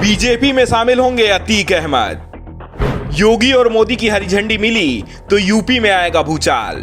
BJP में शामिल होंगे अतीक अहमद। योगी और मोदी की हरी झंडी मिली तो यूपी में आएगा भूचाल।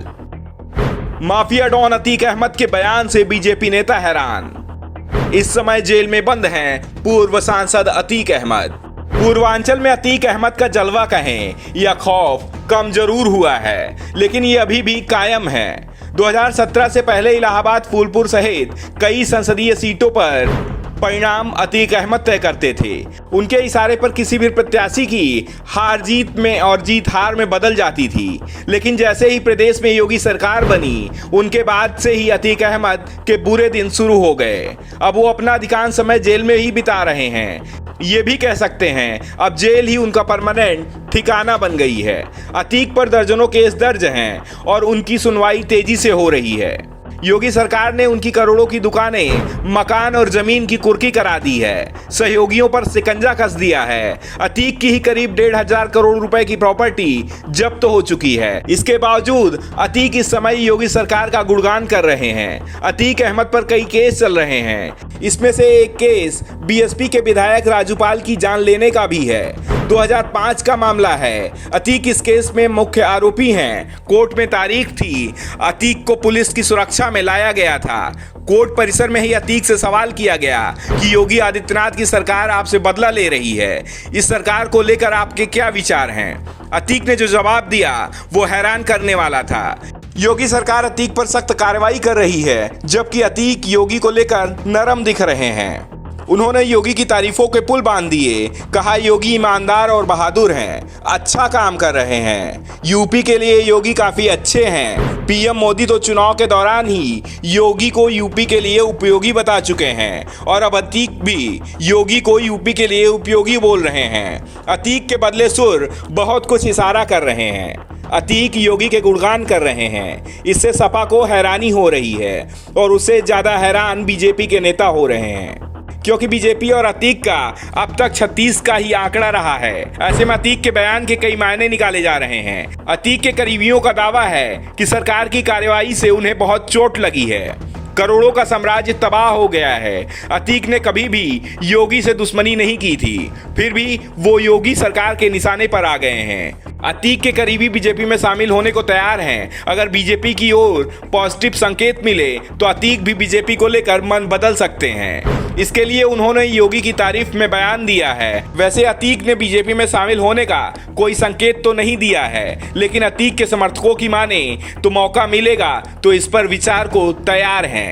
माफिया डॉन अतीक अहमद के बयान से बीजेपी नेता हैरान। इस समय जेल में बंद हैं पूर्व सांसद अतीक अहमद। पूर्वांचल में अतीक अहमद का जलवा कहें या खौफ कम जरूर हुआ है, लेकिन ये अभी भी कायम है। 2017 से पहले इलाहाबाद, फूलपुर सहित कई संसदीय सीटों पर परिणाम अतीक अहमद तय करते थे। उनके इशारे पर किसी भी प्रत्याशी की हार जीत में और जीत हार में बदल जाती थी। लेकिन जैसे ही प्रदेश में योगी सरकार बनी, उनके बाद से ही अतीक अहमद के बुरे दिन शुरू हो गए। अब वो अपना अधिकांश समय जेल में ही बिता रहे हैं। ये भी कह सकते हैं अब जेल ही उनका परमानेंट ठिकाना बन गई है। अतीक पर दर्जनों केस दर्ज हैं और उनकी सुनवाई तेजी से हो रही है। योगी सरकार ने उनकी करोड़ों की दुकानें, मकान और जमीन की कुर्की करा दी है। सहयोगियों पर शिकंजा कस दिया है। अतीक की ही करीब 1,500 करोड़ रुपए की प्रॉपर्टी जब्त हो चुकी है। इसके बावजूद अतीक इस समय योगी सरकार का गुणगान कर रहे हैं। अतीक अहमद पर कई केस चल रहे हैं। इसमें से एक केस बीएसपी के विधायक राजूपाल की जान लेने का भी है। 2005 का मामला है। अतीक इस केस में मुख्य आरोपी हैं। कोर्ट में तारीख थी। अतीक को पुलिस की सुरक्षा में लाया गया था। कोर्ट परिसर में ही अतीक से सवाल किया गया कि योगी आदित्यनाथ की सरकार आपसे बदला ले रही है। इस सरकार को लेकर आपके क्या विचार हैं? अतीक ने जो जवाब दिया वो हैरान करने वाला था। योगी सरकार अतीक पर सख्त कार्रवाई कर रही है, जबकि अतीक योगी को लेकर नरम दिख रहे हैं। उन्होंने योगी की तारीफों के पुल बांध दिए। कहा योगी ईमानदार और बहादुर हैं, अच्छा काम कर रहे हैं। यूपी के लिए योगी काफी अच्छे हैं। पीएम मोदी तो चुनाव के दौरान ही योगी को यूपी के लिए उपयोगी बता चुके हैं और अब अतीक भी योगी को यूपी के लिए उपयोगी बोल रहे हैं। अतीक के बदले सुर बहुत कुछ इशारा कर रहे हैं। अतीक योगी के गुणगान कर रहे हैं। इससे सपा को हैरानी हो रही है और उससे ज्यादा हैरान बीजेपी के नेता हो रहे हैं, क्योंकि बीजेपी और अतीक का अब तक 36 का ही आंकड़ा रहा है। ऐसे में अतीक के बयान के कई मायने निकाले जा रहे हैं। अतीक के करीबियों का दावा है कि सरकार की कार्रवाई से उन्हें बहुत चोट लगी है। करोड़ों का साम्राज्य तबाह हो गया है। अतीक ने कभी भी योगी से दुश्मनी नहीं की थी, फिर भी वो योगी सरकार के निशाने पर आ गए हैं। अतीक के करीबी बीजेपी में शामिल होने को तैयार हैं। अगर बीजेपी की ओर पॉजिटिव संकेत मिले तो अतीक भी बीजेपी को लेकर मन बदल सकते हैं। इसके लिए उन्होंने योगी की तारीफ में बयान दिया है। वैसे अतीक ने बीजेपी में शामिल होने का कोई संकेत तो नहीं दिया है, लेकिन अतीक के समर्थकों की माने तो मौका मिलेगा तो इस पर विचार को तैयार हैं।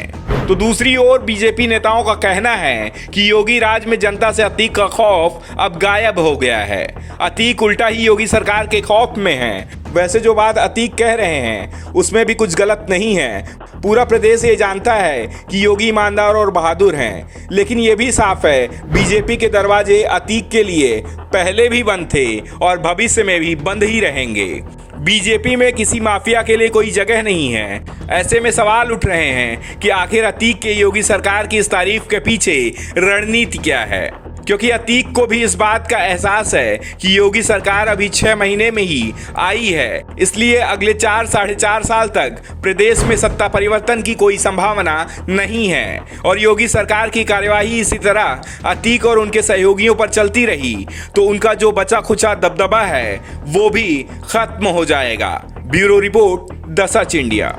तो दूसरी ओर बीजेपी नेताओं का कहना है कि योगी राज में जनता से अतीक का खौफ अब गायब हो गया है। अतीक उल्टा ही योगी सरकार के खौफ में है। वैसे जो बात अतीक कह रहे हैं उसमें भी कुछ गलत नहीं है। पूरा प्रदेश ये जानता है कि योगी ईमानदार और बहादुर हैं, लेकिन ये भी साफ है बीजेपी के दरवाजे अतीक के लिए पहले भी बंद थे और भविष्य में भी बंद ही रहेंगे। बीजेपी में किसी माफिया के लिए कोई जगह नहीं है। ऐसे में सवाल उठ रहे हैं कि आखिर अतीक के योगी सरकार की इस तारीफ के पीछे रणनीति क्या है, क्योंकि अतीक को भी इस बात का एहसास है कि योगी सरकार अभी 6 महीने में ही आई है। इसलिए अगले 4-4.5 साल तक प्रदेश में सत्ता परिवर्तन की कोई संभावना नहीं है और योगी सरकार की कार्यवाही इसी तरह अतीक और उनके सहयोगियों पर चलती रही तो उनका जो बचा खुचा दबदबा है वो भी खत्म हो जाएगा। Bureau report, the such India.